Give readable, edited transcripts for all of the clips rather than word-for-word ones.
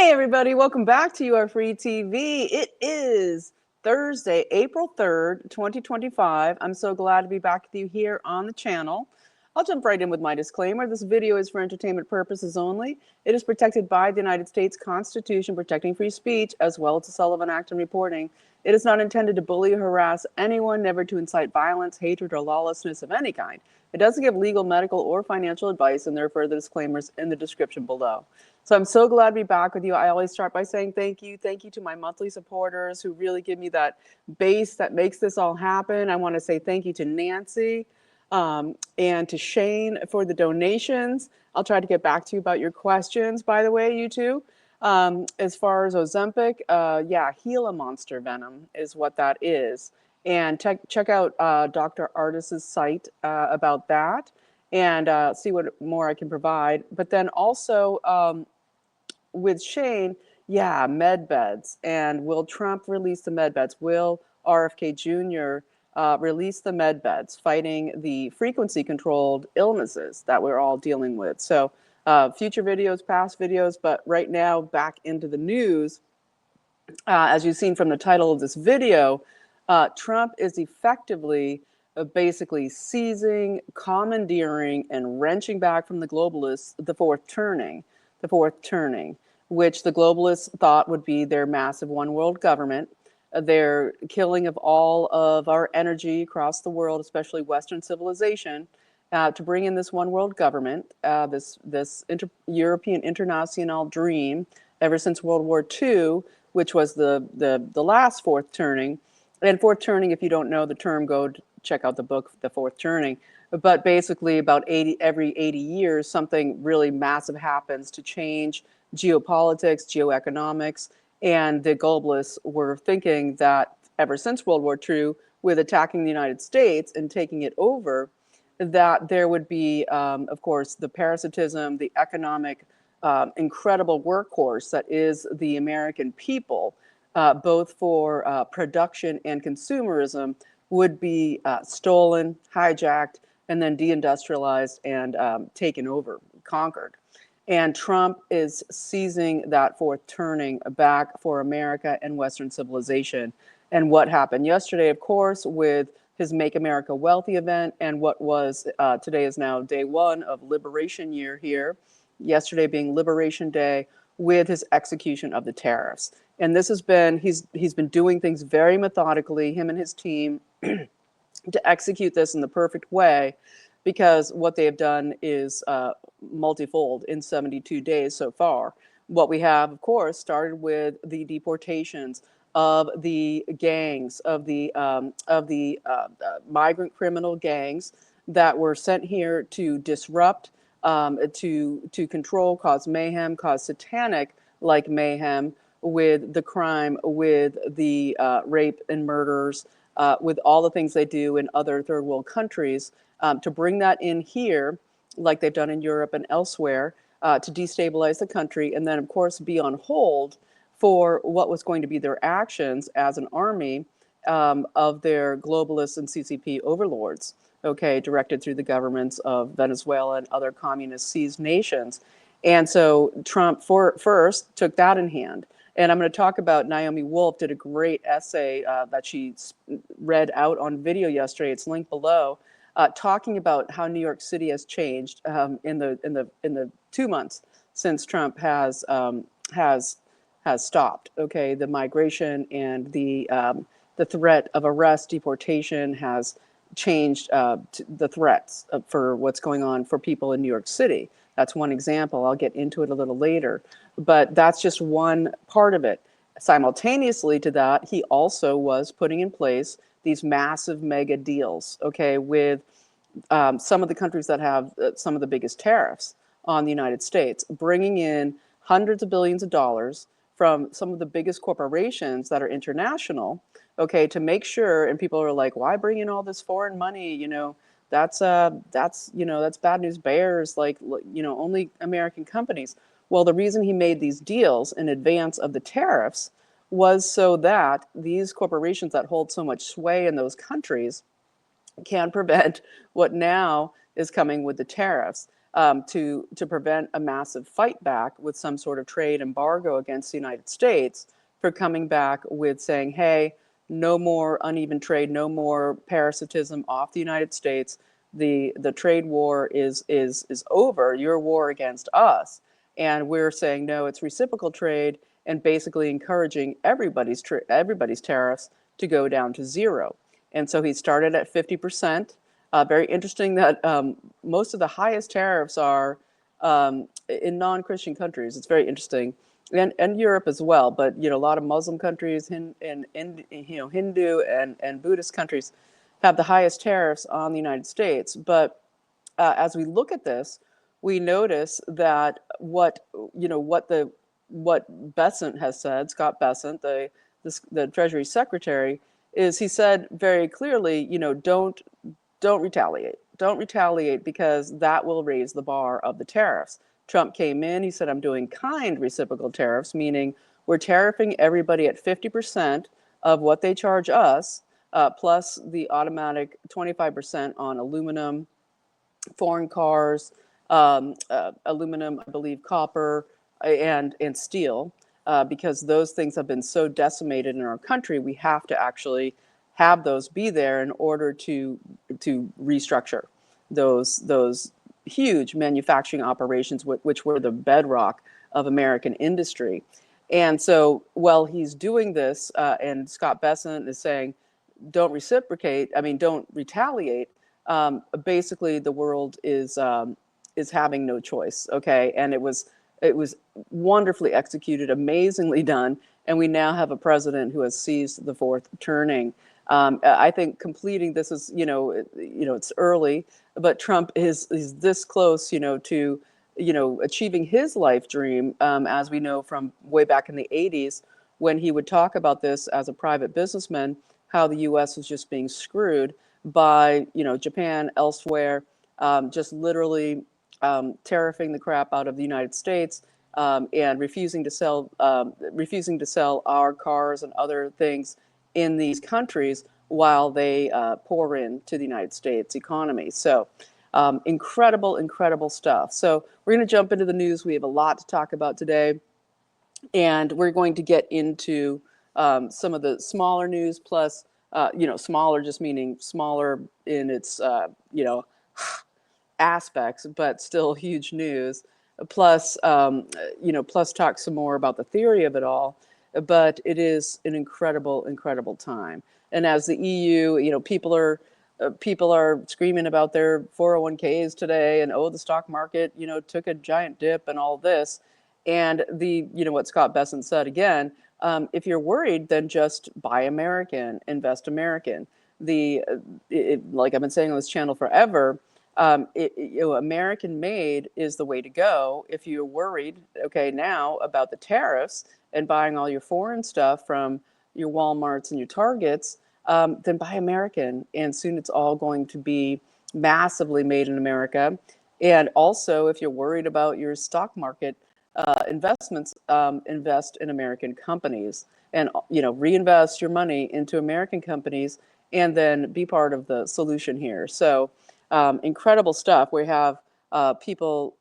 Hey everybody, welcome back to You Are Free TV. It is Thursday, April 3rd, 2025. I'm so glad to be back with you here on the channel. I'll jump right in with my disclaimer. This video is for entertainment purposes only. It is protected by the United States Constitution protecting free speech, as well as the Sullivan Act and reporting. It is not intended to bully or harass anyone, never to incite violence, hatred, or lawlessness of any kind. It doesn't give legal, medical, or financial advice, and there are further disclaimers in the description below. So I'm so glad to be back with you. I always start by saying thank you. Thank you to my monthly supporters who really give me that base that makes this all happen. I want to say thank you to Nancy and to Shane for the donations. I'll try to get back to you about your questions, by the way, you two. As far as Ozempic, yeah, Gila monster venom is what that is. And check out Dr. Artis's site about that and see what more I can provide. But then also with Shane, yeah, med beds. And will Trump release the med beds? Will RFK Jr. Release the med beds, fighting the frequency-controlled illnesses that we're all dealing with? So future videos, past videos, but right now back into the news. As you've seen from the title of this video, Trump is effectively basically seizing, commandeering, and wrenching back from the globalists the fourth turning, which the globalists thought would be their massive one world government, their killing of all of our energy across the world, especially Western civilization, to bring in this one world government, this European international dream ever since World War II, which was the last fourth turning. And fourth turning, if you don't know the term, go check out the book, The Fourth Turning. But basically about every 80 years, something really massive happens to change geopolitics, geoeconomics, and the globalists were thinking that ever since World War II, with attacking the United States and taking it over, that there would be, of course, the parasitism, the economic incredible workhorse that is the American people, both for production and consumerism, would be stolen, hijacked, and then deindustrialized and taken over, conquered. And Trump is seizing that fourth turning back for America and Western civilization. And what happened yesterday, of course, with his Make America Wealthy event, and what was today is now day one of Liberation Year here, yesterday being Liberation Day, with his execution of the tariffs. And this has been, he's been doing things very methodically, him and his team, to execute this in the perfect way, because what they have done is multifold in 72 days so far. What we have, of course, started with the deportations of the gangs, of the migrant criminal gangs that were sent here to disrupt, to control, cause mayhem, cause satanic-like mayhem with the crime, with the rape and murders, with all the things they do in other third world countries, to bring that in here, like they've done in Europe and elsewhere, to destabilize the country, and then, of course, be on hold for what was going to be their actions as an army of their globalists and CCP overlords, okay, directed through the governments of Venezuela and other communist seized nations. And so Trump first took that in hand. And I'm going to talk about, Naomi Wolf did a great essay that she read out on video yesterday. It's linked below, talking about how New York City has changed in the 2 months since Trump has stopped. Okay, the migration and the threat of arrest, deportation has changed the threats for what's going on for people in New York City. That's one example. I'll get into it a little later, but that's just one part of it. Simultaneously to that, he also was putting in place these massive mega deals, okay, with some of the countries that have some of the biggest tariffs on the United States, bringing in hundreds of billions of dollars from some of the biggest corporations that are international, okay, to make sure, and people are like, why bring in all this foreign money? You know, that's bad news bears, like, you know, only American companies. Well, the reason he made these deals in advance of the tariffs was so that these corporations that hold so much sway in those countries can prevent what now is coming with the tariffs. to prevent a massive fight back with some sort of trade embargo against the United States, for coming back with saying, hey, no more uneven trade, no more parasitism off the United States. The trade war is over. Your war against us, and we're saying no. It's reciprocal trade, and basically encouraging everybody's tariffs to go down to zero. And so he started at 50%. Very interesting that most of the highest tariffs are in non-Christian countries. It's very interesting, and Europe as well. But a lot of Muslim countries, and Hindu and Buddhist countries have the highest tariffs on the United States. But as we look at this, we notice that what Bessent has said, Scott Bessent, the Treasury Secretary, is he said very clearly, don't retaliate. Don't retaliate, because that will raise the bar of the tariffs. Trump came in, he said, I'm doing kind reciprocal tariffs, meaning we're tariffing everybody at 50% of what they charge us, plus the automatic 25% on aluminum, foreign cars, aluminum, I believe, copper, and steel, because those things have been so decimated in our country. We have to actually have those be there in order to restructure those huge manufacturing operations, which were the bedrock of American industry. And so while he's doing this, and Scott Bessent is saying, don't retaliate, basically the world is having no choice. Okay, and it was wonderfully executed, amazingly done, and we now have a president who has seized the fourth turning. I think completing this is, it's early, but Trump is this close, to achieving his life dream, as we know from way back in the 80s, when he would talk about this as a private businessman, how the U.S. was just being screwed by, Japan, elsewhere, just literally tariffing the crap out of the United States, and refusing to sell our cars and other things in these countries while they pour into the United States economy. So incredible stuff. So we're going to jump into the news. We have a lot to talk about today, and we're going to get into some of the smaller news, plus smaller just meaning smaller in its aspects, but still huge news. Plus, plus talk some more about the theory of it all. But it is an incredible time. And as the EU, people are screaming about their 401ks today, and the stock market, took a giant dip and all this. And what Scott Bessent said again, if you're worried, then just buy American, invest American. Like I've been saying on this channel forever, American made is the way to go. If you're worried, now about the tariffs and buying all your foreign stuff from your Walmarts and your Targets, then buy American. And soon it's all going to be massively made in America. And also, if you're worried about your stock market investments, invest in American companies, and reinvest your money into American companies, and then be part of the solution here. So incredible stuff. We have people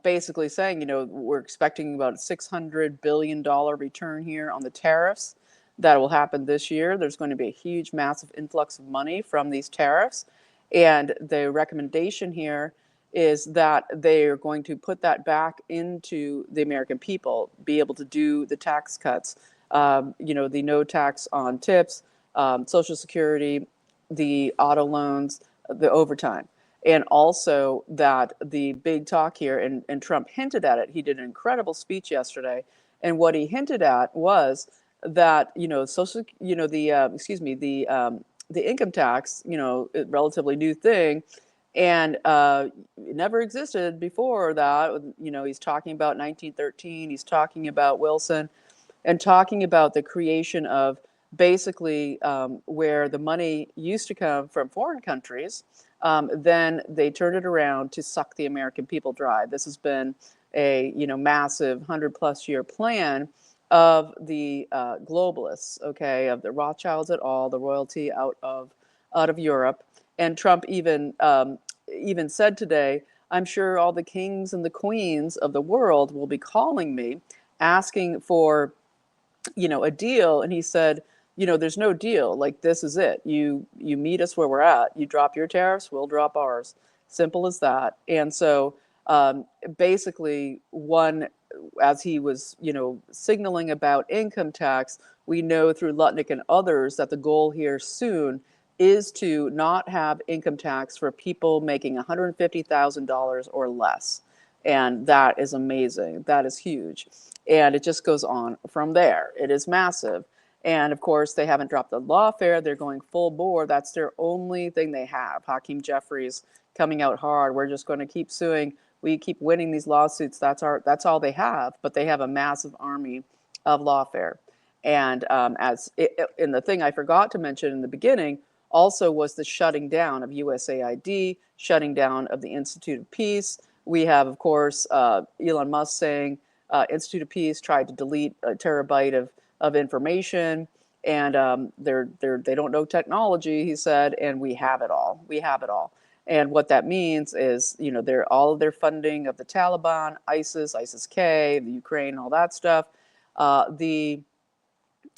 basically saying, we're expecting about $600 billion return here on the tariffs that will happen this year. There's going to be a huge, massive influx of money from these tariffs. And the recommendation here is that they are going to put that back into the American people, be able to do the tax cuts, the no tax on tips, Social Security, the auto loans, the overtime. And also that the big talk here, and Trump hinted at it. He did an incredible speech yesterday, and what he hinted at was that the income tax, a relatively new thing, and it never existed before that. He's talking about 1913. He's talking about Wilson, and talking about the creation of basically where the money used to come from foreign countries. Then they turned it around to suck the American people dry. This has been a massive 100+ year plan of the globalists, of the Rothschilds et al., the royalty out of Europe. And Trump even even said today, I'm sure all the kings and the queens of the world will be calling me, asking for, a deal. And he said, there's no deal. Like, this is it. You meet us where we're at. You drop your tariffs, we'll drop ours. Simple as that. And so basically, as he was, signaling about income tax, we know through Lutnick and others that the goal here soon is to not have income tax for people making $150,000 or less. And that is amazing. That is huge. And it just goes on from there. It is massive. And of course, they haven't dropped the lawfare. They're going full bore. That's their only thing they have. Hakeem Jeffries coming out hard. We're just going to keep suing. We keep winning these lawsuits. That's all they have. But they have a massive army of lawfare. And and the thing I forgot to mention in the beginning also was the shutting down of USAID, shutting down of the Institute of Peace. We have, of course, Elon Musk saying Institute of Peace tried to delete a terabyte of information, and they don't know technology, he said, and we have it all. We have it all. And what that means is, all of their funding of the Taliban, ISIS, ISIS-K, the Ukraine, all that stuff, the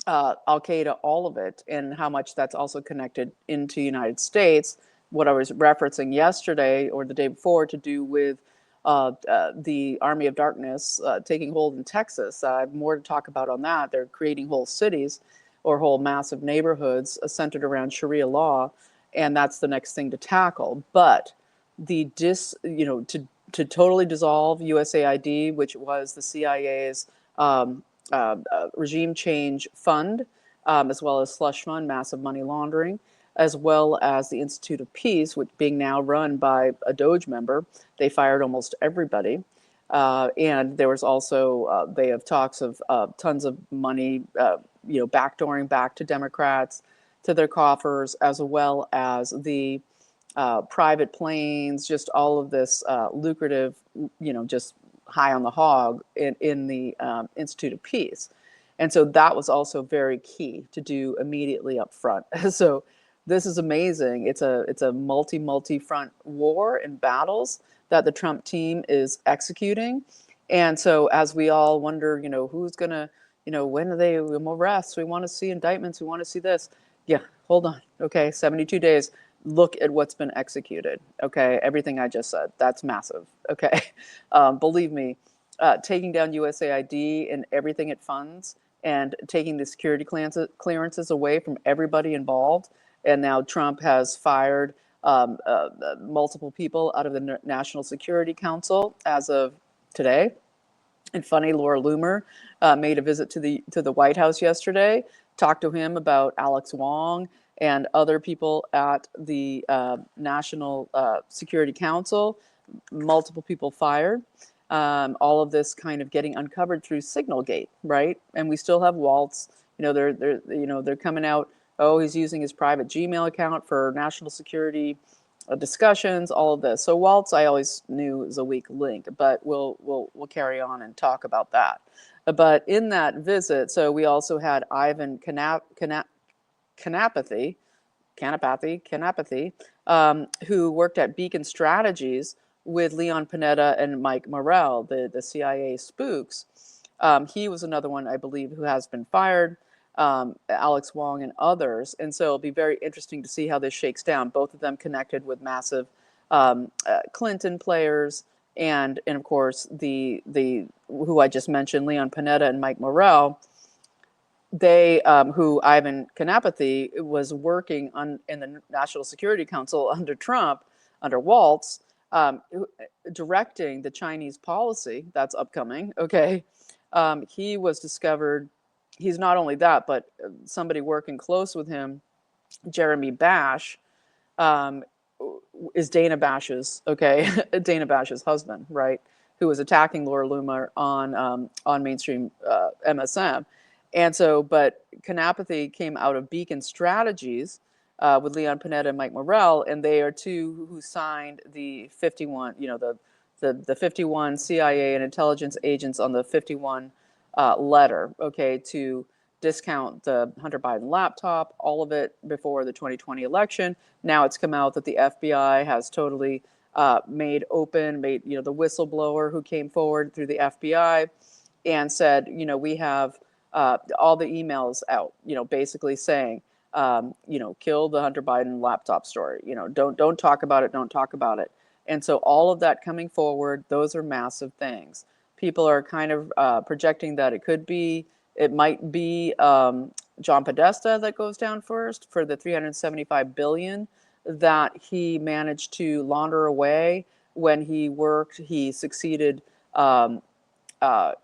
Al-Qaeda, all of it, and how much that's also connected into the United States. What I was referencing yesterday or the day before to do with the Army of Darkness taking hold in Texas. I have more to talk about on that. They're creating whole cities or whole massive neighborhoods centered around Sharia law, and that's the next thing to tackle. But to totally dissolve USAID, which was the CIA's regime change fund, as well as slush fund, massive money laundering, as well as the Institute of Peace, which being now run by a Doge member. They fired almost everybody. And there was also, they have talks of tons of money, backdooring back to Democrats, to their coffers, as well as the private planes, just all of this lucrative, just high on the hog in the Institute of Peace. And so that was also very key to do immediately up front. So this is amazing. It's a multi-front war and battles that the Trump team is executing. And so as we all wonder, who's going to, when are they arrest? We want to see indictments. We want to see this. Yeah, hold on. Okay, 72 days. Look at what's been executed. Okay, everything I just said. That's massive. Okay, believe me, taking down USAID and everything it funds and taking the security clearances away from everybody involved. And now Trump has fired multiple people out of the National Security Council as of today. And funny, Laura Loomer made a visit to the White House yesterday, talked to him about Alex Wong and other people at the National Security Council. Multiple people fired. All of this kind of getting uncovered through Signalgate, right? And we still have Waltz. They're coming out. Oh, he's using his private Gmail account for national security discussions, all of this. So Waltz, I always knew is a weak link, but we'll carry on and talk about that. But in that visit, so we also had Ivan Kanapathy, who worked at Beacon Strategies with Leon Panetta and Mike Morrell, the CIA spooks. He was another one, I believe, who has been fired. Alex Wong and others. And so it'll be very interesting to see how this shakes down. Both of them connected with massive Clinton players, and of course the who I just mentioned, Leon Panetta and Mike Morrell. They who Ivan Kanapathy was working in the National Security Council under Trump, under Waltz, directing the Chinese policy that's upcoming. Okay, he was discovered. He's not only that, but somebody working close with him, Jeremy Bash, is Dana Bash's Dana Bash's husband, right? Who was attacking Laura Loomer on mainstream MSM, and so, but Kanapathy came out of Beacon Strategies with Leon Panetta and Mike Morrell, and they are two who signed the 51, the 51 CIA and intelligence agents on the 51 letter, okay, to discount the Hunter Biden laptop, all of it before the 2020 election. Now it's come out that the FBI has totally made the whistleblower who came forward through the FBI and said, we have all the emails out, basically saying, kill the Hunter Biden laptop story. Don't talk about it. Don't talk about it. And so all of that coming forward, those are massive things. People are kind of projecting that it might be John Podesta that goes down first for the $375 billion that he managed to launder away when he succeeded John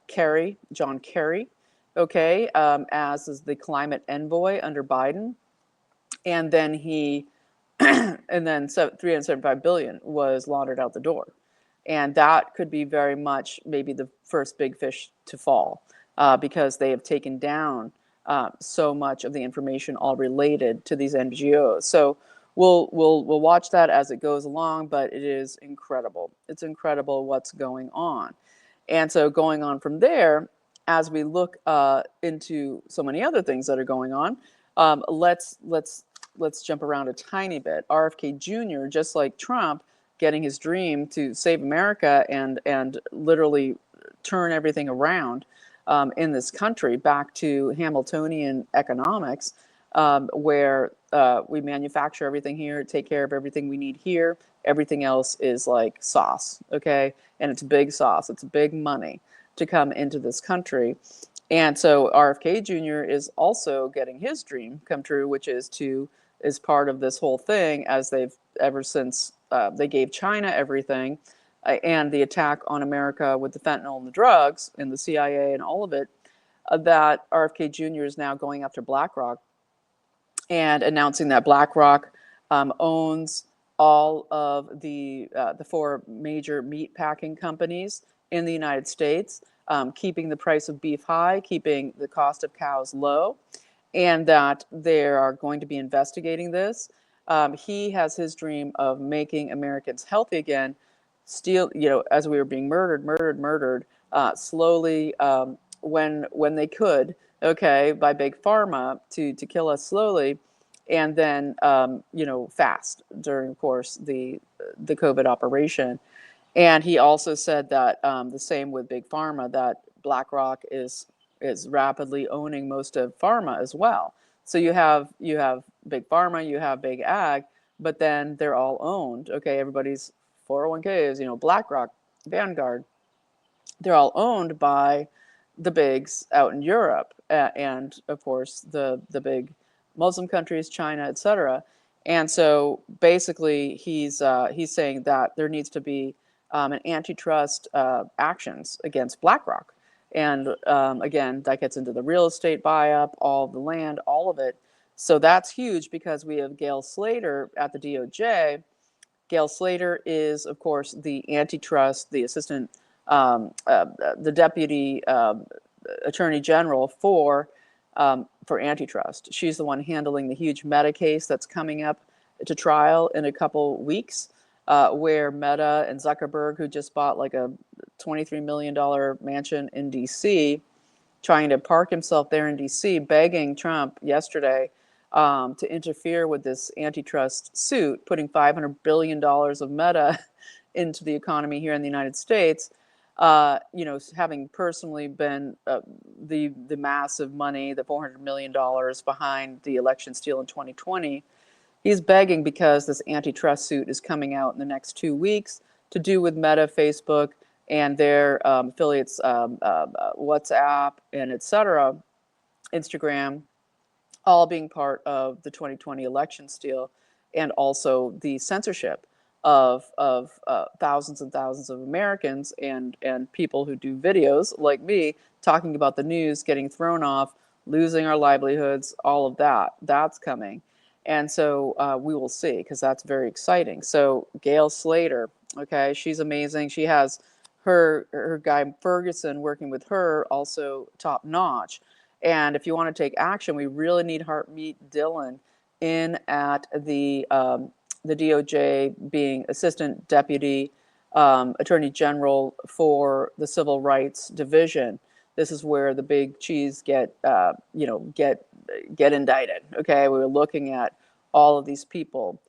Kerry, okay, as is the climate envoy under Biden. And then and then 375 billion was laundered out the door. And that could be very much maybe the first big fish to fall because they have taken down so much of the information all related to these NGOs. So we'll watch that as it goes along, but it is incredible. It's incredible what's going on. And so going on from there, as we look into so many other things that are going on, let's jump around a tiny bit. RFK Jr., just like Trump, getting his dream to save America and literally turn everything around in this country back to Hamiltonian economics, where we manufacture everything here, take care of everything we need here. Everything else is like sauce, okay? And it's big sauce. It's big money to come into this country. And so RFK Jr. is also getting his dream come true, which is part of this whole thing, as they've ever since they gave China everything, and the attack on America with the fentanyl and the drugs and the CIA and all of it, that RFK Jr. is now going after BlackRock and announcing that BlackRock owns all of the 4 major meat packing companies in the United States, keeping the price of beef high, keeping the cost of cows low, and that they are going to be investigating this. He has his dream of making Americans healthy again, as we were being murdered, slowly, when they could, okay, by big pharma to kill us slowly, and then fast during, of course, the COVID operation. And he also said that the same with big pharma, that BlackRock is rapidly owning most of pharma as well. So you have big pharma, you have big ag, but then they're all owned. Okay, everybody's 401ks, BlackRock, Vanguard, they're all owned by the bigs out in Europe, and of course the big Muslim countries, China, etc. And so basically, he's saying that there needs to be an antitrust actions against BlackRock. And again, that gets into the real estate buy-up, all of the land, all of it. So that's huge because we have Gail Slater at the DOJ. Gail Slater is, of course, the antitrust, the assistant, the deputy attorney general for antitrust. She's the one handling the huge Meta case that's coming up to trial in a couple weeks, where Meta and Zuckerberg, who just bought like a $23 million mansion in DC, trying to park himself there in DC, begging Trump yesterday to interfere with this antitrust suit, putting $500 billion of Meta into the economy here in the United States. Having personally been the massive money, the $400 million behind the election steal in 2020, he's begging because this antitrust suit is coming out in the next 2 weeks to do with Meta, Facebook, and their affiliates, WhatsApp, and etc., Instagram, all being part of the 2020 election steal, and also the censorship of thousands and thousands of Americans and people who do videos like me talking about the news, getting thrown off, losing our livelihoods, all of that. That's coming. And so we will see, because that's very exciting. So Gail Slater, okay, she's amazing. She has her guy Ferguson working with her, also top notch. And if you want to take action, we really need Hartmut Dillon in at the DOJ, being Assistant Deputy Attorney General for the Civil Rights Division. This is where the big cheese get indicted. Okay, we were looking at all of these people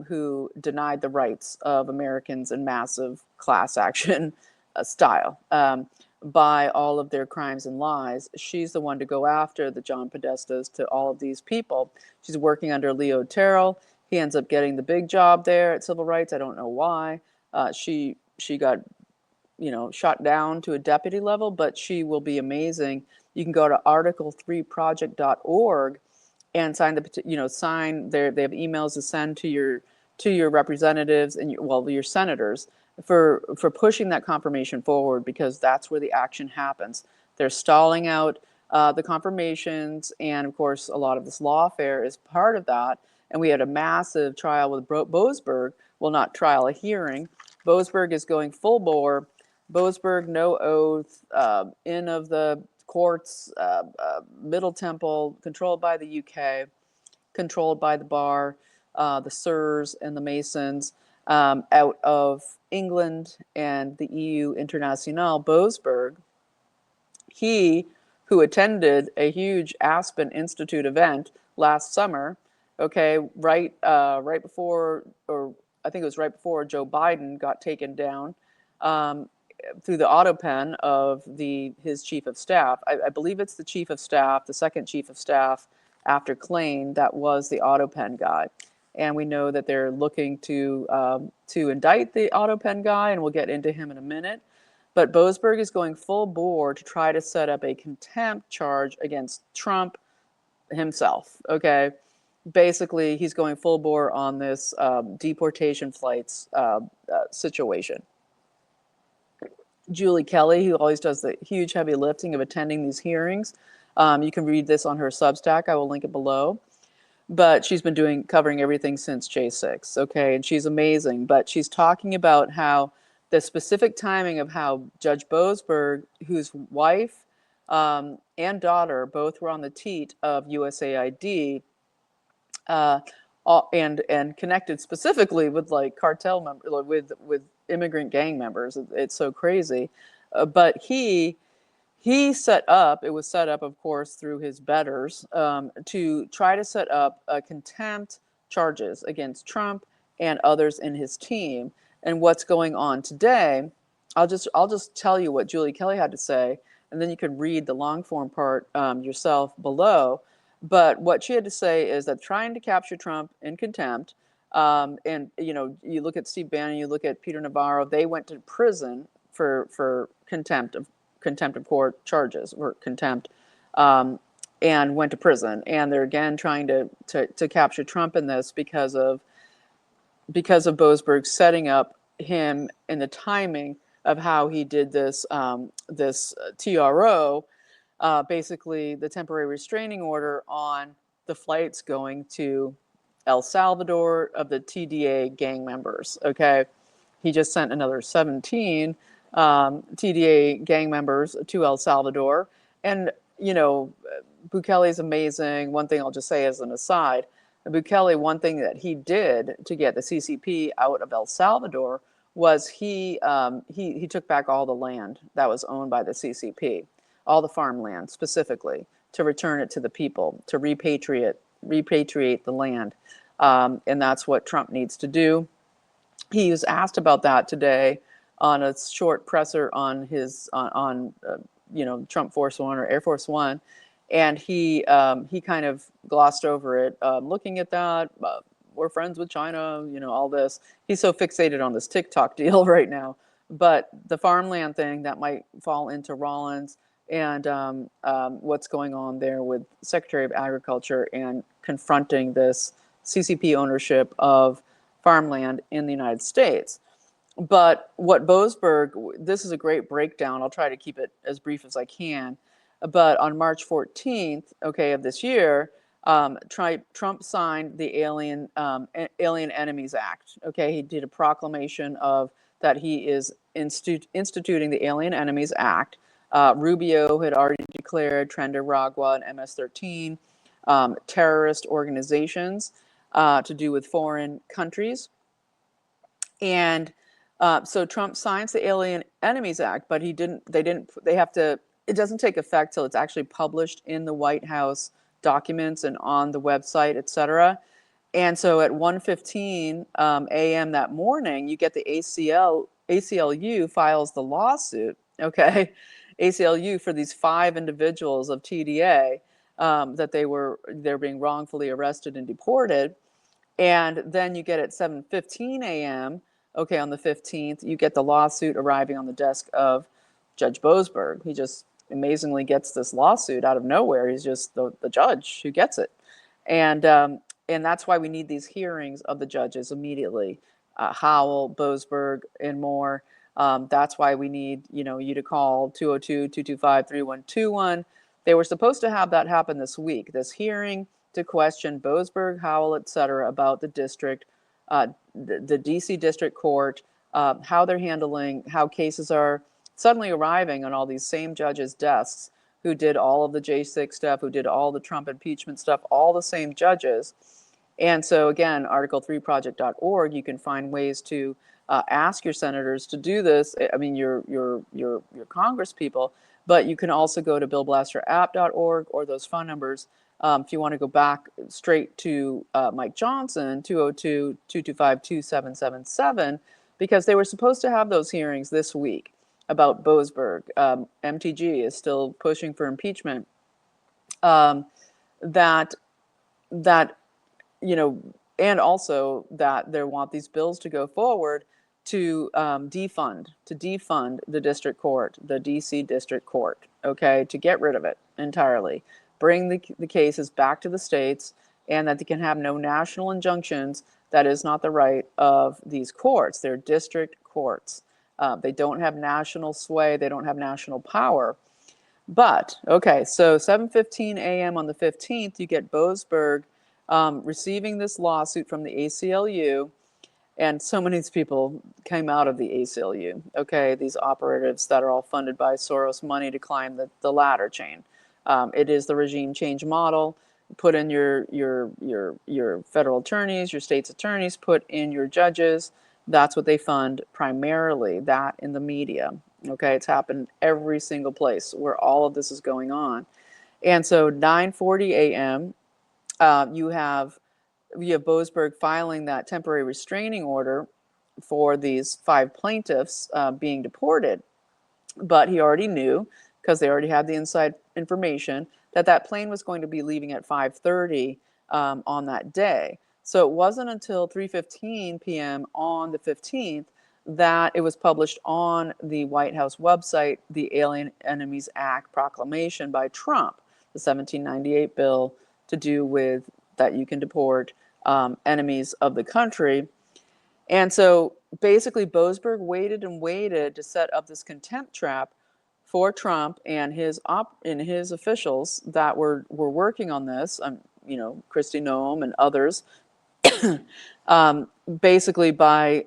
who denied the rights of Americans in massive class action style by all of their crimes and lies. She's the one to go after the John Podestas to all of these people. She's working under Leo Terrell. He ends up getting the big job there at Civil Rights. I don't know why. She got shot down to a deputy level, but she will be amazing. You can go to article3project.org and sign they have emails to send to your representatives and your senators for pushing that confirmation forward, because that's where the action happens. They're stalling out the confirmations, and of course a lot of this lawfare is part of that. And we had a massive trial with Boasberg. Well, not trial, a hearing. Boasberg is going full bore. Boasberg, no oath, in of the courts, Middle Temple, controlled by the UK, controlled by the bar, the Sirs and the Masons, out of England and the EU International. Boasberg, he who attended a huge Aspen Institute event last summer, okay, right before, or I think it was right before Joe Biden got taken down, through the Autopen of his chief of staff. I believe it's the chief of staff, the second chief of staff after Klain, that was the Autopen guy. And we know that they're looking to indict the Autopen guy, and we'll get into him in a minute. But Boasberg is going full bore to try to set up a contempt charge against Trump himself, okay? Basically, he's going full bore on this deportation flights situation. Julie Kelly, who always does the huge heavy lifting of attending these hearings. You can read this on her Substack. I will link it below. But she's been covering everything since J6, okay? And she's amazing. But she's talking about how the specific timing of how Judge Boasberg, whose wife and daughter both were on the teat of USAID, and connected specifically with like cartel members, with immigrant gang members. It's so crazy. But he set up, it was set up, of course, through his betters, to try to set up contempt charges against Trump and others in his team. And what's going on today, I'll just tell you what Julie Kelly had to say, and then you can read the long form part yourself below. But what she had to say is that trying to capture Trump in contempt, and you look at Steve Bannon, you look at Peter Navarro, they went to prison for contempt of court charges, or contempt, and went to prison. And they're again trying to capture Trump in this because of Boasberg setting up him in the timing of how he did this TRO, basically the temporary restraining order on the flights going to El Salvador of the TDA gang members. Okay, he just sent another 17 TDA gang members to El Salvador. And Bukele is amazing. One thing I'll just say as an aside, Bukele, one thing that he did to get the CCP out of El Salvador was he took back all the land that was owned by the CCP, all the farmland specifically, to return it to the people, to repatriate the land. And that's what Trump needs to do. He was asked about that today on a short presser on his Trump Force One or Air Force One, and he kind of glossed over it, looking at that. We're friends with China, all this. He's so fixated on this TikTok deal right now. But the farmland thing, that might fall into Rollins, and what's going on there with Secretary of Agriculture and confronting this CCP ownership of farmland in the United States. But what Boasberg, this is a great breakdown. I'll try to keep it as brief as I can. But on March 14th, of this year, Trump signed the Alien Enemies Act. Okay, he did a proclamation of that he is instituting the Alien Enemies Act. Rubio had already declared Nicaragua and MS-13 terrorist organizations to do with foreign countries. And so Trump signs the Alien Enemies Act, but it doesn't take effect till it's actually published in the White House documents and on the website, etc. And so at 1:15 a.m. that morning, you get the ACLU files the lawsuit, okay? ACLU for these 5 individuals of TDA that they're being wrongfully arrested and deported. And then you get at 7:15 a.m., okay, on the 15th, you get the lawsuit arriving on the desk of Judge Boasberg. He just amazingly gets this lawsuit out of nowhere. He's just the judge who gets it. And that's why we need these hearings of the judges immediately. Howell, Boasberg, and more. That's why we need, you to call 202-225-3121. They were supposed to have that happen this week, this hearing to question Boasberg, Howell, et cetera, about the district, the DC District Court, how they're handling, how cases are suddenly arriving on all these same judges' desks who did all of the J6 stuff, who did all the Trump impeachment stuff, all the same judges. And so again, article3project.org, you can find ways to ask your senators to do this. I mean, your Congress people, but you can also go to billblasterapp.org or those phone numbers. If you want to go back straight to Mike Johnson, 202-225-2777, because they were supposed to have those hearings this week about Boasberg. MTG is still pushing for impeachment. That and also that they want these bills to go forward to defund the district court, the DC District Court, okay, to get rid of it entirely, bring the cases back to the states, and that they can have no national injunctions. That is not the right of these courts. They're district courts. They don't have national sway. They don't have national power. But, okay, so 7:15 a.m. on the 15th, you get Boasberg receiving this lawsuit from the ACLU, and so many people came out of the ACLU, okay, these operatives that are all funded by Soros money to climb the ladder chain. It is the regime change model. Put in your federal attorneys, your state's attorneys, put in your judges. That's what they fund primarily, that in the media. Okay, it's happened every single place where all of this is going on. And so 9:40 a.m., you have Boasberg filing that temporary restraining order for these 5 plaintiffs being deported. But he already knew, because they already had the inside information, that plane was going to be leaving at 5:30 on that day. So it wasn't until 3:15 p.m. on the 15th that it was published on the White House website, the Alien Enemies Act proclamation by Trump, the 1798 bill to do with that you can deport enemies of the country. And so basically Boasberg waited and waited to set up this contempt trap for Trump and his officials that were working on this, Kristi Noem and others, basically by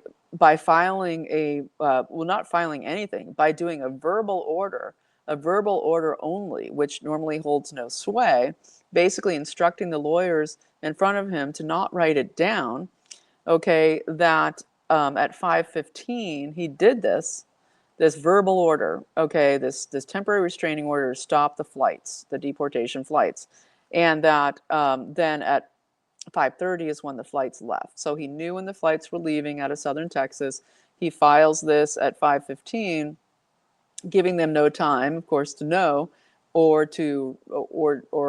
filing not filing anything, by doing a verbal order only, which normally holds no sway, basically instructing the lawyers in front of him to not write it down, okay, that at 5:15 he did this verbal order, okay, this temporary restraining order to stop the flights, the deportation flights, and that then at 5:30 is when the flights left. So he knew when the flights were leaving out of southern Texas. He files this at 5:15, giving them no time, of course, to know or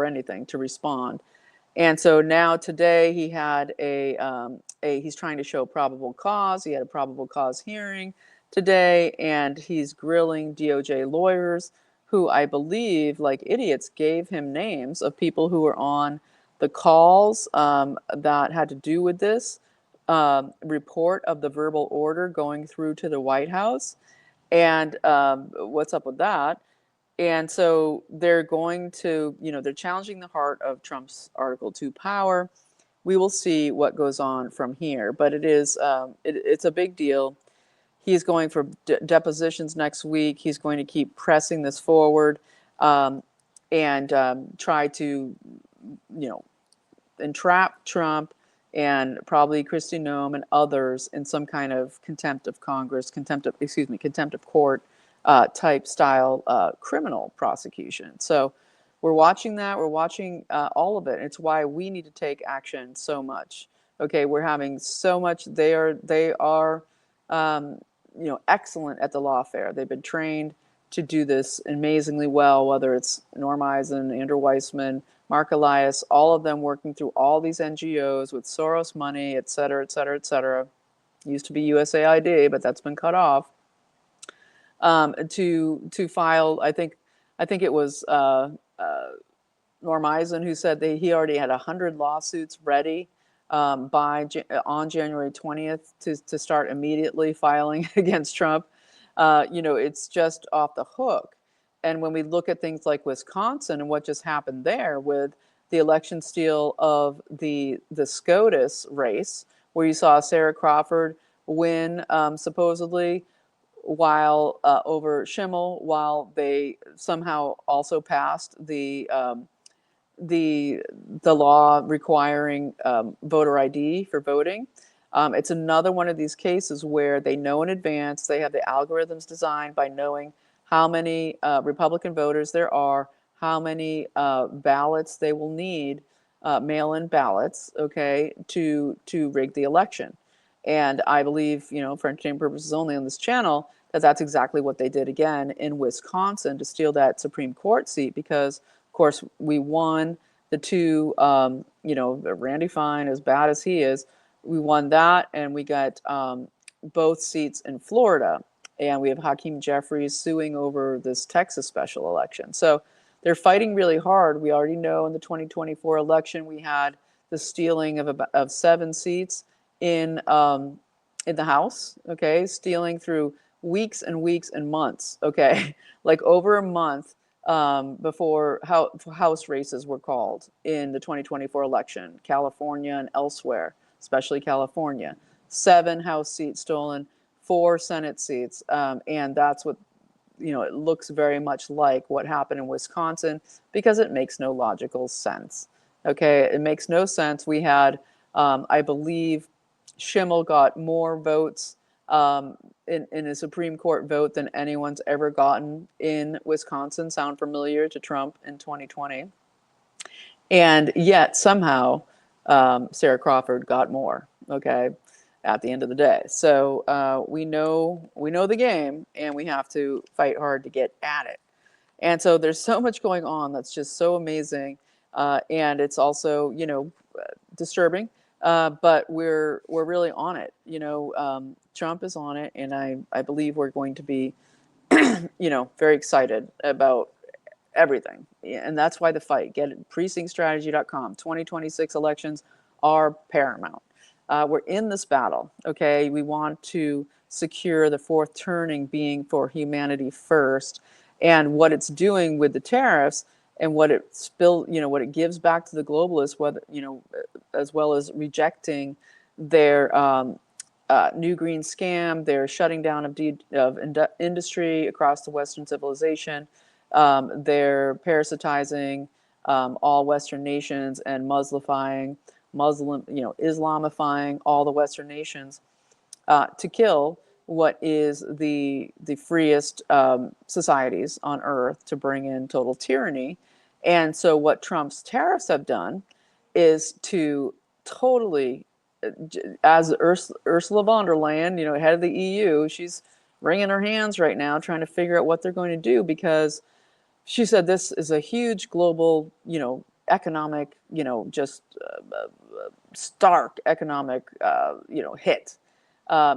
anything to respond. And so now today he had he's trying to show probable cause. He had a probable cause hearing today, and he's grilling DOJ lawyers who, I believe, like idiots, gave him names of people who were on the calls that had to do with this report of the verbal order going through to the White House. And what's up with that? And so they're going to, they're challenging the heart of Trump's Article 2 power. We will see what goes on from here, but it's a big deal. He's going for depositions next week. He's going to keep pressing this forward and try to, entrap Trump and probably Kristi Noem and others in some kind of contempt of Congress, contempt of court type style criminal prosecution. So we're watching that. We're watching all of it. It's why we need to take action so much. Okay, we're having so much. They are excellent at the lawfare. They've been trained to do this amazingly well, whether it's Norm Eisen, Andrew Weissman, Mark Elias, all of them working through all these NGOs with Soros money, et cetera, et cetera, et cetera. Used to be USAID, but that's been cut off. To file, I think it was Norm Eisen who said that he already had 100 lawsuits ready on January 20th to start immediately filing against Trump. It's just off the hook. And when we look at things like Wisconsin and what just happened there with the election steal of the SCOTUS race, where you saw Sarah Crawford win supposedly while over Schimmel, while they somehow also passed the law requiring voter ID for voting. It's another one of these cases where they know in advance, they have the algorithms designed by knowing how many Republican voters there are, how many ballots they will need, mail-in ballots, okay, to rig the election. And I believe, for entertainment purposes only on this channel, that that's exactly what they did again in Wisconsin to steal that Supreme Court seat because, of course, we won the two, Randy Fine, as bad as he is, we won that, and we got both seats in Florida. And we have Hakeem Jeffries suing over this Texas special election. So they're fighting really hard. We already know in the 2024 election, we had the stealing of 7 seats in the House, okay, stealing through weeks and weeks and months, okay, like over a month before House races were called in the 2024 election, California and elsewhere, especially California. 7 House seats stolen, 4 Senate seats, and that's what, it looks very much like what happened in Wisconsin because it makes no logical sense. Okay, it makes no sense. We had, I believe, Schimmel got more votes in a Supreme Court vote than anyone's ever gotten in Wisconsin. Sound familiar to Trump in 2020? And yet somehow Sarah Crawford got more. Okay, at the end of the day. So we know the game, and we have to fight hard to get at it. And so there's so much going on that's just so amazing, and it's also disturbing. But we're really on it. Trump is on it, and I believe we're going to be very excited about everything. And that's why the fight. Get it, precinctstrategy.com. 2026 elections are paramount. We're in this battle, okay? We want to secure the fourth turning being for humanity first. And what it's doing with the tariffs and what what it gives back to the globalists, whether, as well as rejecting their new green scam, their shutting down of industry across the Western civilization, they're parasitizing all Western nations and Islamifying all the Western nations to kill what is the freest societies on earth, to bring in total tyranny. And so what Trump's tariffs have done is to totally, as Ursula von der Leyen, head of the EU, she's wringing her hands right now trying to figure out what they're going to do, because she said this is a huge global, economic, just stark economic, hit,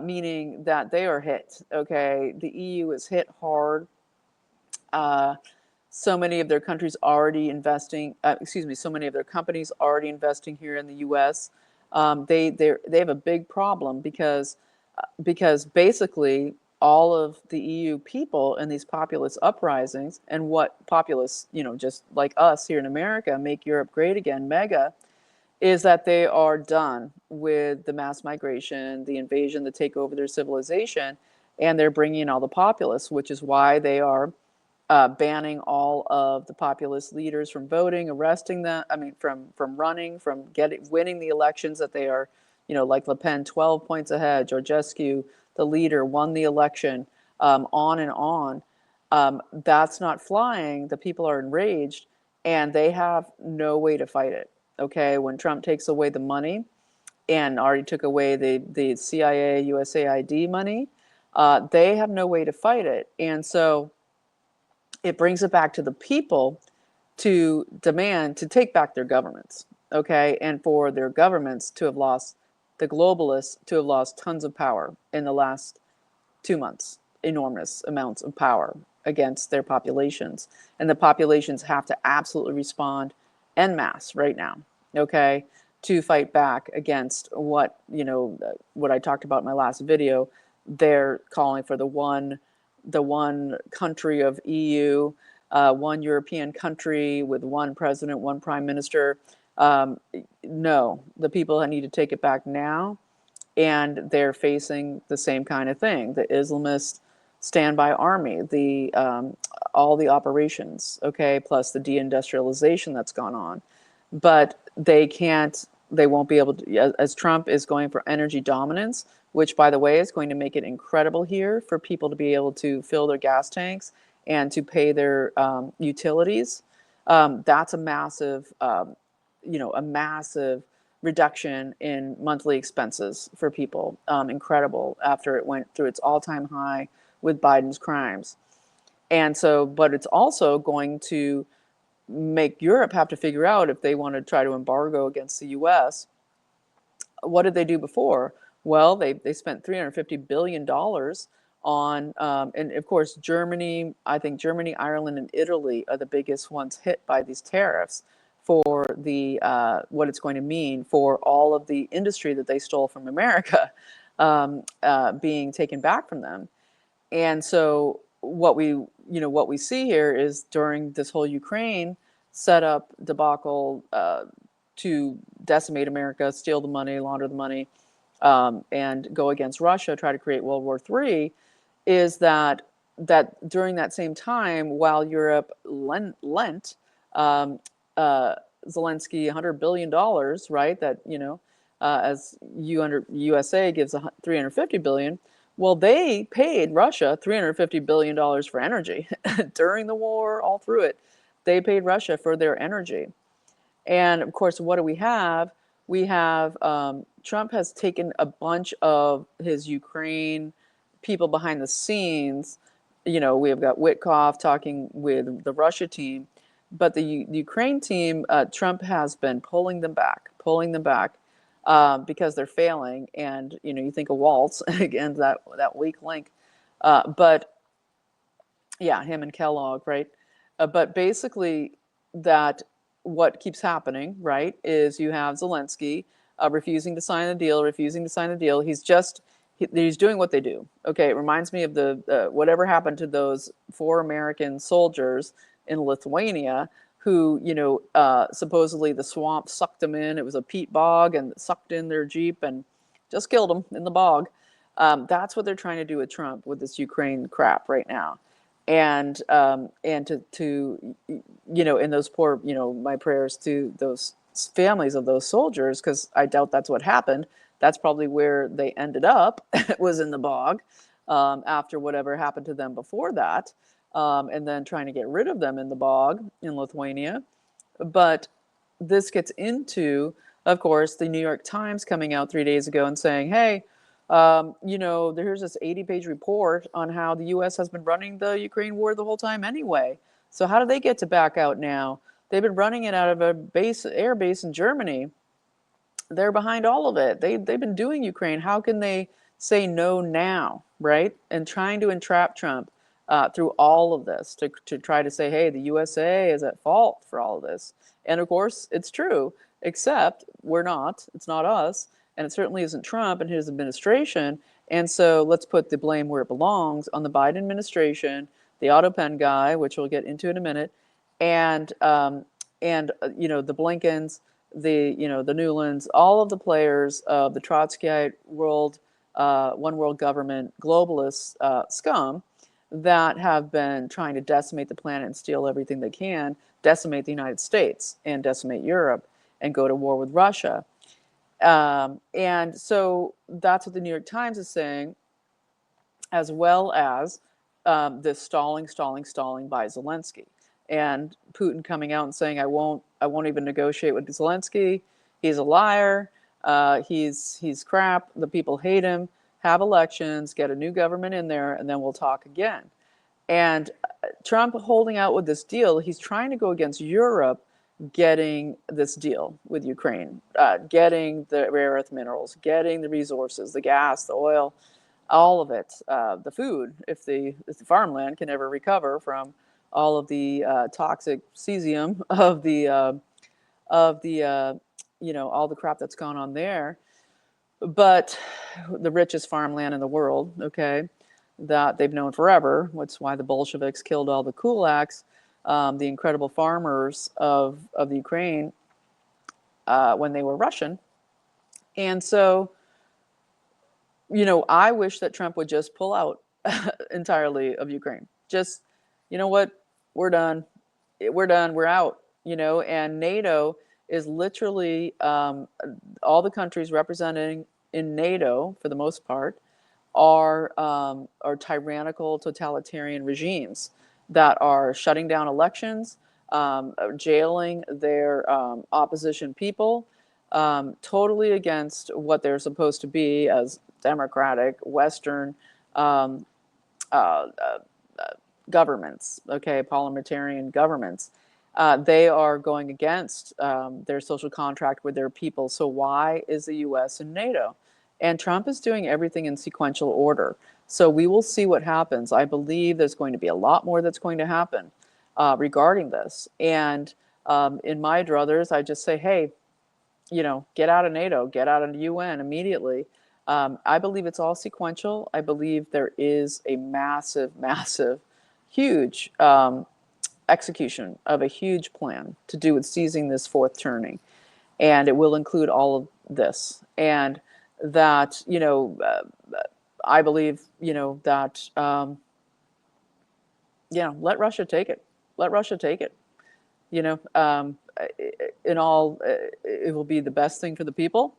meaning that they are hit. Okay, the EU is hit hard. So many of their countries already investing. So many of their companies already investing here in the U.S. They have a big problem because basically all of the EU people in these populist uprisings, and what populists, just like us here in America, make Europe great again, mega, is that they are done with the mass migration, the invasion, the takeover of their civilization, and they're bringing in all the populists, which is why they are banning all of the populist leaders from voting, arresting them. I mean, from running, from winning the elections that they are, like Le Pen, 12 points ahead. Georgescu, the leader, won the election. On and on. That's not flying. The people are enraged, and they have no way to fight it. Okay, when Trump takes away the money, and already took away the CIA, USAID money. They have no way to fight it. And so it brings it back to the people to demand to take back their governments, okay? And for their governments to have lost, the globalists to have lost tons of power in the last 2 months, enormous amounts of power against their populations. And the populations have to absolutely respond en masse right now, okay, to fight back against what, what I talked about in my last video. They're calling for the one country of EU, one European country with one president, one prime minister. No, the people need to take it back now. And they're facing the same kind of thing: the Islamist standby army, all the operations, okay, plus the deindustrialization that's gone on. But they won't be able to, as Trump is going for energy dominance, which, by the way, is going to make it incredible here for people to be able to fill their gas tanks and to pay their utilities. That's a massive, a massive reduction in monthly expenses for people. Incredible, after it went through its all-time high with Biden's crimes. And so, but it's also going to make Europe have to figure out, if they want to try to embargo against the US, what did they do before? Well, they spent $350 billion on, and of course, Germany, I think Germany, Ireland, and Italy are the biggest ones hit by these tariffs, for the what it's going to mean for all of the industry that they stole from America being taken back from them. And so what we see here is, during this whole Ukraine setup debacle to decimate America, steal the money, launder the money, and go against Russia, try to create World War III, is that during that same time, while Europe lent Zelensky $100 billion, right? That, as USA gives $350 billion. Well, they paid Russia $350 billion for energy during the war, all through it. They paid Russia for their energy. And of course, what do we have? We have Trump has taken a bunch of his Ukraine people behind the scenes. We have got Witkoff talking with the Russia team, but the Ukraine team, Trump has been pulling them back, because they're failing. And you think of Waltz again, that weak link, but yeah, him and Kellogg, right? But basically, that what keeps happening, right, is you have Zelensky refusing to sign the deal. He's doing what they do. Okay, it reminds me of the whatever happened to those 4 American soldiers in Lithuania who, supposedly the swamp sucked them in. It was a peat bog, and sucked in their Jeep and just killed them in the bog. That's what they're trying to do with Trump, with this Ukraine crap right now. And to and those poor, my prayers to those families of those soldiers, because I doubt that's what happened. That's probably where they ended up, was in the bog, after whatever happened to them before that, and then trying to get rid of them in the bog in Lithuania. But this gets into, of course, the New York Times coming out 3 days ago and saying, hey, here's this 80-page report on how the U.S. has been running the Ukraine war the whole time anyway. So how do they get to back out now? They've been running it out of a air base in Germany. They're behind all of it. They've been doing Ukraine. How can they say no now, right? And trying to entrap Trump through all of this to try to say, hey, the USA is at fault for all of this. And of course, it's true, except we're not. It's not us. And it certainly isn't Trump and his administration. And so let's put the blame where it belongs, on the Biden administration, the Autopen guy, which we'll get into in a minute, and the Blinkens, the Newlands, all of the players of the Trotskyite world, one world government, globalist scum that have been trying to decimate the planet and steal everything they can, decimate the United States and decimate Europe and go to war with Russia. And so that's what the New York Times is saying, as well as this stalling by Zelensky, and Putin coming out and saying, I won't even negotiate with Zelensky. He's a liar. He's crap. The people hate him. Have elections, get a new government in there, and then we'll talk again. And Trump holding out with this deal, he's trying to go against Europe getting this deal with Ukraine, getting the rare earth minerals, getting the resources, the gas, the oil, all of it, the food, if the farmland can ever recover from all of the toxic cesium of the all the crap that's gone on there. But the richest farmland in the world, okay, that they've known forever. That's why the Bolsheviks killed all the kulaks, the incredible farmers of the Ukraine when they were Russian. And so, I wish that Trump would just pull out entirely of Ukraine. Just, you know what, we're done. We're done. We're out. And NATO is literally all the countries representing in NATO, for the most part, are tyrannical, totalitarian regimes that are shutting down elections, jailing their opposition people, totally against what they're supposed to be as democratic, Western um, uh, uh, governments, okay, parliamentarian governments. They are going against their social contract with their people. So why is the U.S. in NATO? And Trump is doing everything in sequential order. So we will see what happens. I believe there's going to be a lot more that's going to happen regarding this. And in my druthers, I just say, hey, get out of NATO, get out of the UN immediately. I believe it's all sequential. I believe there is a massive, massive, huge execution of a huge plan to do with seizing this fourth turning. And it will include all of this. And that, I believe, that, let Russia take it. Let Russia take it. In all, it will be the best thing for the people.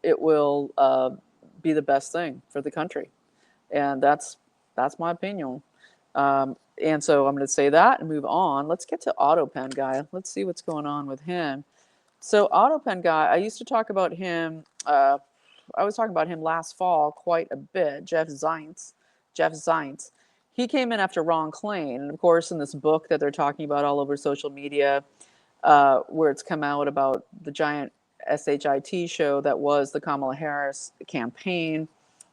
It will be the best thing for the country. And that's my opinion. And so I'm going to say that and move on. Let's get to Autopen guy. Let's see what's going on with him. So Autopen guy, I used to talk about him. I was talking about him last fall quite a bit. Jeff Zientz. He came in after Ron Klain, and of course, in this book that they're talking about all over social media, where it's come out about the giant SHIT show that was the Kamala Harris campaign,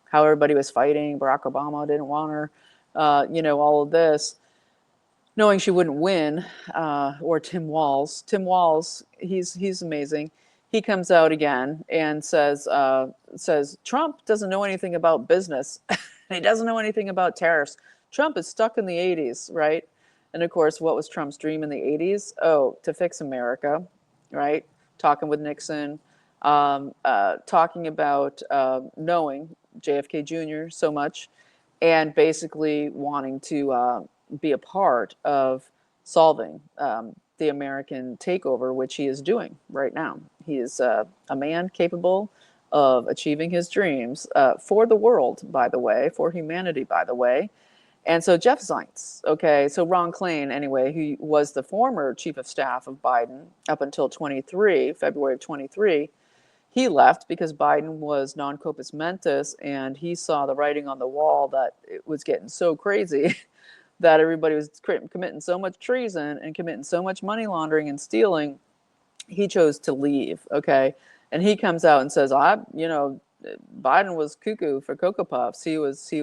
how everybody was fighting. Barack Obama didn't want her, all of this, knowing she wouldn't win, or Tim Walz. Tim Walz, he's amazing. He comes out again and says Trump doesn't know anything about business. He doesn't know anything about tariffs. Trump is stuck in the 80s, right? And of course, what was Trump's dream in the 80s? Oh, to fix America, right? Talking with Nixon, talking about knowing JFK Jr. so much, and basically wanting to be a part of solving the American takeover, which he is doing right now. He is a man capable of achieving his dreams for the world, by the way, for humanity, by the way. And so Jeff Zientz, okay, so Ron Klain, anyway, who was the former chief of staff of Biden up until February of 23, he left because Biden was non compos mentis, and he saw the writing on the wall that it was getting so crazy that everybody was committing so much treason and committing so much money laundering and stealing. He chose to leave, okay? And he comes out and says, Biden was cuckoo for Cocoa Puffs. He was he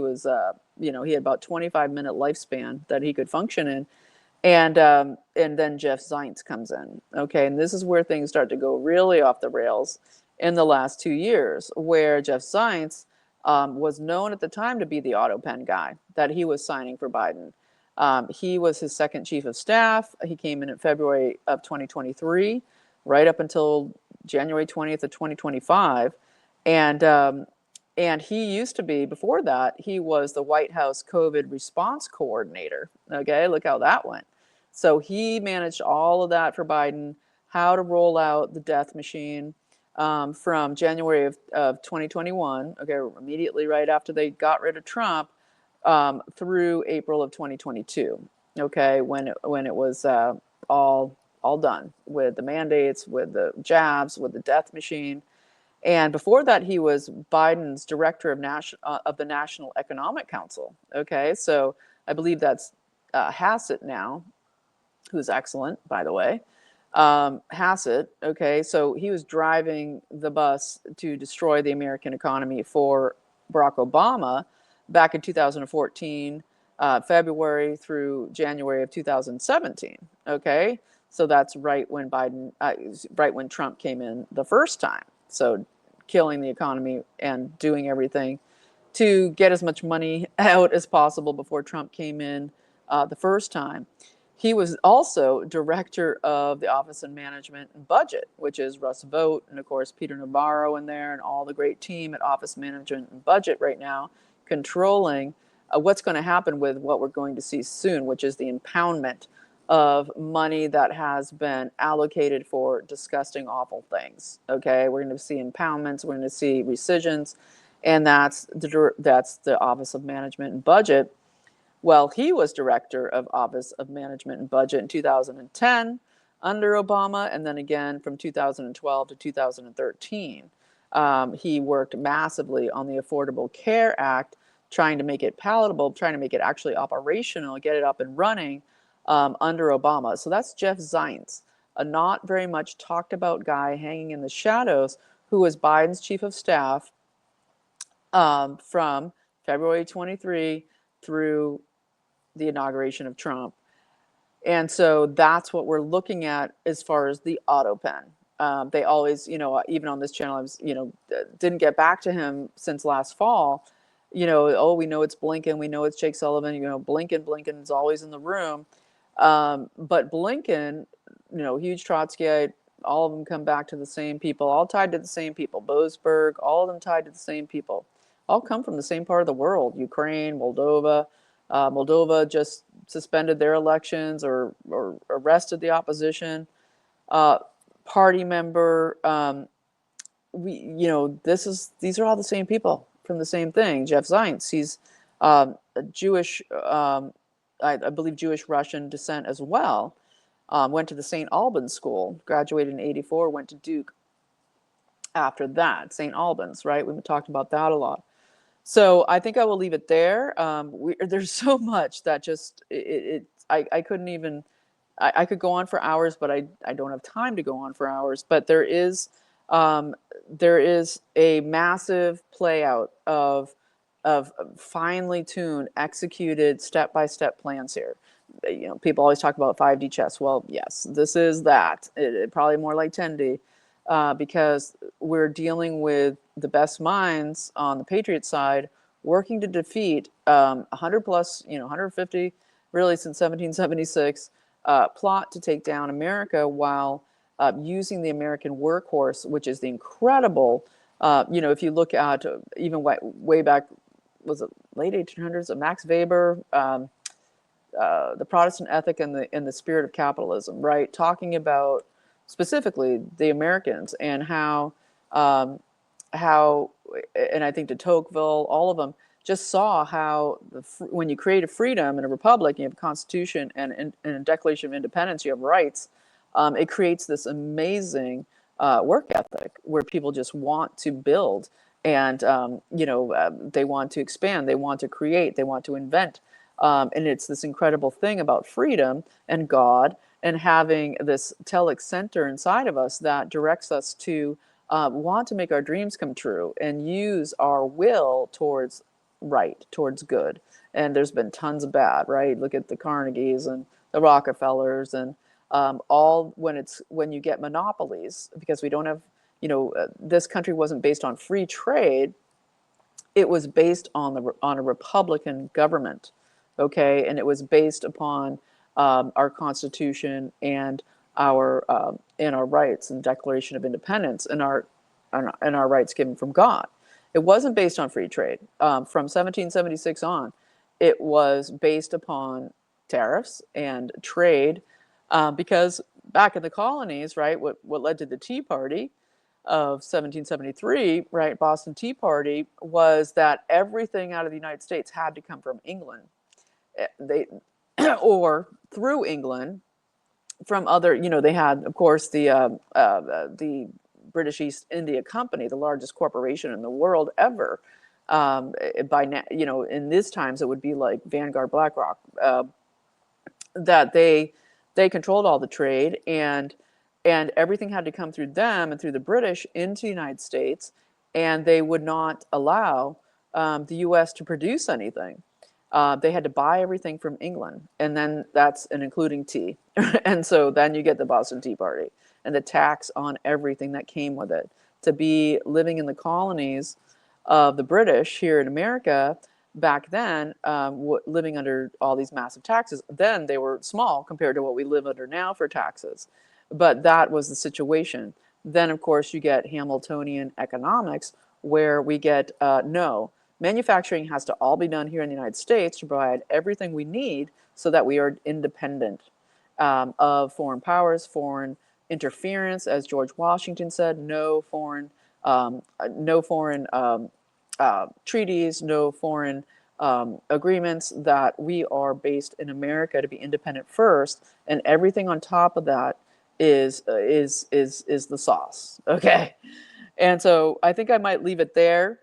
had about 25-minute lifespan that he could function in. And then Jeff Zientz comes in, okay? And this is where things start to go really off the rails in the last 2 years, where Jeff Zientz was known at the time to be the Autopen guy, that he was signing for Biden. He was his second chief of staff. He came in February of 2023, right up until January 20th of 2025. And he used to be, before that, he was the White House COVID response coordinator. Okay, look how that went. So he managed all of that for Biden, how to roll out the death machine from January of 2021, okay, immediately right after they got rid of Trump, through April of 2022, okay, when it was all done with the mandates, with the jabs, with the death machine. And before that, he was Biden's director of the National Economic Council. Okay, so I believe that's Hassett now, who's excellent, by the way. Hassett, okay, so he was driving the bus to destroy the American economy for Barack Obama back in 2014, February through January of 2017. Okay, so that's right when right when Trump came in the first time. So killing the economy and doing everything to get as much money out as possible before Trump came in the first time. He was also director of the Office of Management and Budget, which is Russ Vought and, of course, Peter Navarro in there and all the great team at Office Management and Budget right now, controlling what's going to happen with what we're going to see soon, which is the impoundment of money that has been allocated for disgusting, awful things. Okay, we're going to see impoundments, we're going to see rescissions, and that's the Office of Management and Budget. Well, he was director of Office of Management and Budget in 2010 under Obama, and then again from 2012 to 2013. He worked massively on the Affordable Care Act, trying to make it palatable, trying to make it actually operational, get it up and running under Obama. So that's Jeff Zientz, a not very much talked about guy hanging in the shadows who was Biden's chief of staff from February 23 through the inauguration of Trump. And so that's what we're looking at as far as the Autopen. They always, even on this channel, I was, didn't get back to him since last fall. Oh, we know it's Blinken, we know it's Jake Sullivan, Blinken is always in the room. But Blinken, huge Trotskyite, all of them come back to the same people, all tied to the same people. Boasberg, all of them tied to the same people. All come from the same part of the world, Ukraine, Moldova. Moldova just suspended their elections or arrested the opposition party member. These are all the same people from the same thing. Jeff Zientz, he's a Jewish, I believe Jewish Russian descent as well. Went to the St. Albans school, graduated in '84, went to Duke after that. St. Albans, right? We've talked about that a lot. So I think I will leave it there. There's so much that just I couldn't even. I could go on for hours, but I don't have time to go on for hours. But there is a massive play out of finely tuned, executed step-by-step plans here. People always talk about 5D chess. Well, yes, this is that. It probably more like 10D. Because we're dealing with the best minds on the Patriot side working to defeat 100 plus, 150, really since 1776, plot to take down America while using the American workhorse, which is the incredible, if you look at even way back, was it late 1800s, Max Weber, the Protestant ethic and the spirit of capitalism, right? Talking about specifically the Americans and how, and I think de Tocqueville, all of them just saw how when you create a freedom and a republic, you have a constitution and a Declaration of Independence, you have rights. It creates this amazing work ethic where people just want to build and they want to expand, they want to create, they want to invent. And it's this incredible thing about freedom and God and having this telic center inside of us that directs us to want to make our dreams come true and use our will towards right, towards good. And there's been tons of bad, right? Look at the Carnegies and the Rockefellers and all when you get monopolies, because we don't have, this country wasn't based on free trade. It was based on a Republican government. Okay, and it was based upon our Constitution and our rights and Declaration of Independence and our rights given from God. It wasn't based on free trade. From 1776 on, it was based upon tariffs and trade, because back in the colonies, right, what led to the Tea Party of 1773, right, Boston Tea Party, was that everything out of the United States had to come from England. They or through England from other, they had, of course, the British East India Company, the largest corporation in the world ever. By now, in these times, it would be like Vanguard, BlackRock, that they controlled all the trade, and everything had to come through them and through the British into the United States, and they would not allow the U.S. to produce anything. They had to buy everything from England, and then including tea. And so then you get the Boston Tea Party and the tax on everything that came with it. To be living in the colonies of the British here in America back then, living under all these massive taxes, then they were small compared to what we live under now for taxes. But that was the situation. Then, of course, you get Hamiltonian economics, where we get, no, manufacturing has to all be done here in the United States to provide everything we need so that we are independent of foreign powers, foreign interference. As George Washington said, no foreign treaties, no foreign agreements, that we are based in America to be independent first, and everything on top of that is the sauce. Okay. And so I think I might leave it there.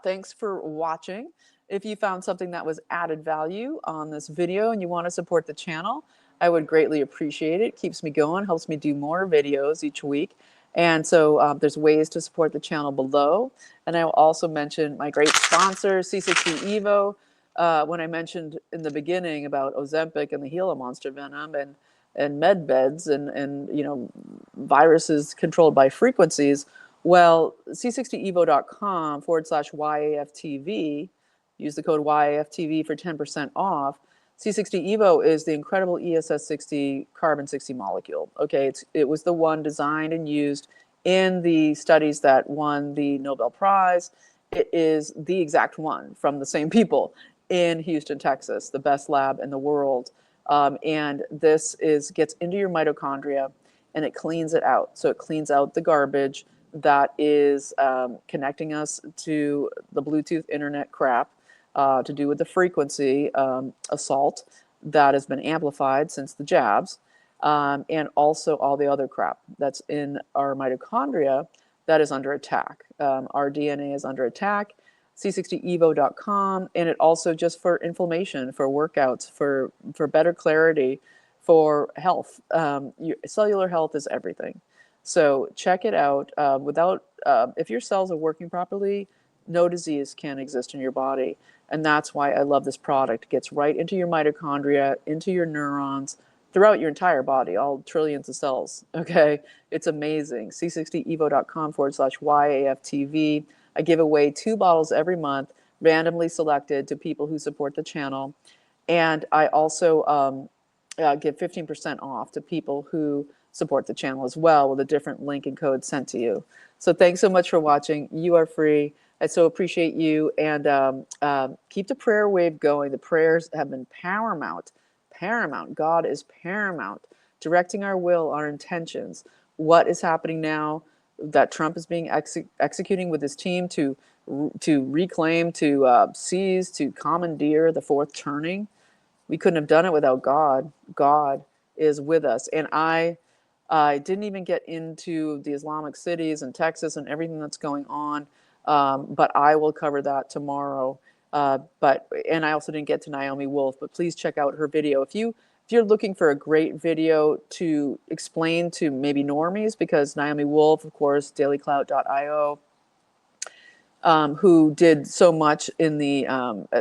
Thanks for watching. If you found something that was added value on this video and you want to support the channel, I would greatly appreciate it. It keeps me going, helps me do more videos each week. And so there's ways to support the channel below. And I will also mention my great sponsor, C60 Evo. When I mentioned in the beginning about Ozempic and the Gila monster venom and med beds and viruses controlled by frequencies, well, c60evo.com/YAFTV, use the code YAFTV for 10% off. C60 Evo is the incredible ESS60 carbon-60 molecule. Okay, it was the one designed and used in the studies that won the Nobel Prize. It is the exact one from the same people in Houston, Texas, the best lab in the world. And this gets into your mitochondria and it cleans it out. So it cleans out the garbage that is connecting us to the Bluetooth internet crap, to do with the frequency assault that has been amplified since the jabs, and also all the other crap that's in our mitochondria that is under attack. Our DNA is under attack. C60evo.com, and it also just for inflammation, for workouts, for better clarity, for health. Your cellular health is everything. So check it out. If your cells are working properly, no disease can exist in your body. And that's why I love this product. It gets right into your mitochondria, into your neurons, throughout your entire body, all trillions of cells. Okay, it's amazing. C60evo.com/YAFTV. I give away 2 bottles every month, randomly selected to people who support the channel. And I also give 15% off to people who support the channel as well, with a different link and code sent to you. So thanks so much for watching. You are free. I so appreciate you, and keep the prayer wave going. The prayers have been paramount. God is paramount, directing our will, our intentions. What is happening now that Trump is being executing with his team to reclaim, to seize, to commandeer the fourth turning? We couldn't have done it without God. God is with us. And I didn't even get into the Islamic cities and Texas and everything that's going on, but I will cover that tomorrow. And I also didn't get to Naomi Wolf, but please check out her video. If you're looking for a great video to explain to maybe normies, because Naomi Wolf, of course, dailyclout.io, who did so much in the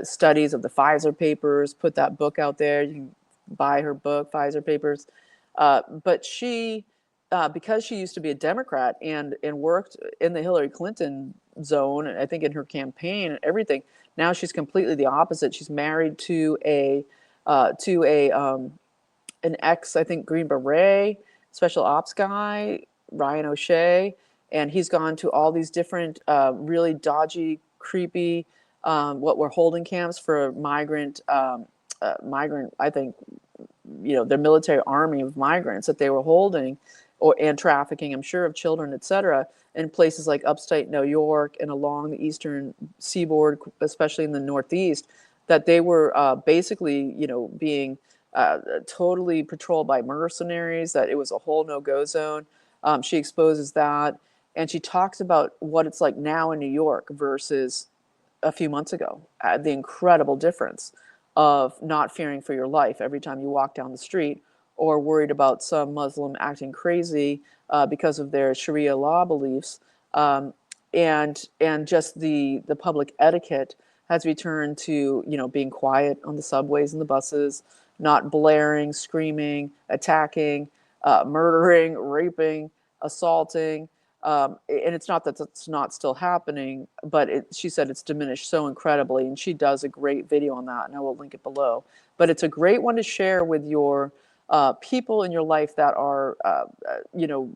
studies of the Pfizer papers, put that book out there. You can buy her book, Pfizer Papers. But she, because she used to be a Democrat and worked in the Hillary Clinton zone, I think in her campaign and everything, now she's completely the opposite. She's married to an ex, I think, Green Beret, special ops guy, Ryan O'Shea, and he's gone to all these different really dodgy, creepy, what were holding camps for migrant, I think, their military army of migrants that they were holding, and trafficking, I'm sure, of children, etc., in places like upstate New York and along the eastern seaboard, especially in the Northeast, that they were basically, being totally patrolled by mercenaries, that it was a whole no-go zone. She exposes that, and she talks about what it's like now in New York versus a few months ago. The incredible difference of not fearing for your life every time you walk down the street, or worried about some Muslim acting crazy because of their Sharia law beliefs, and just the public etiquette has returned to, you know, being quiet on the subways and the buses, not blaring, screaming, attacking, murdering, raping, assaulting. And it's not that it's not still happening, but she said it's diminished so incredibly, and she does a great video on that, and I will link it below. But it's a great one to share with your people in your life that are, you know,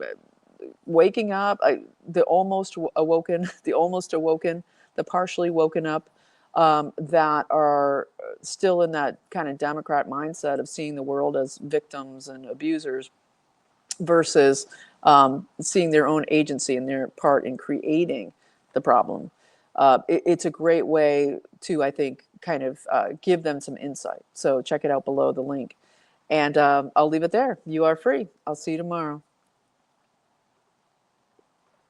waking up, the almost awoken, the partially woken up, that are still in that kind of Democrat mindset of seeing the world as victims and abusers versus seeing their own agency and their part in creating the problem. It's a great way to, I think, kind of give them some insight. So check it out below, the link. And I'll leave it there. You are free. I'll see you tomorrow.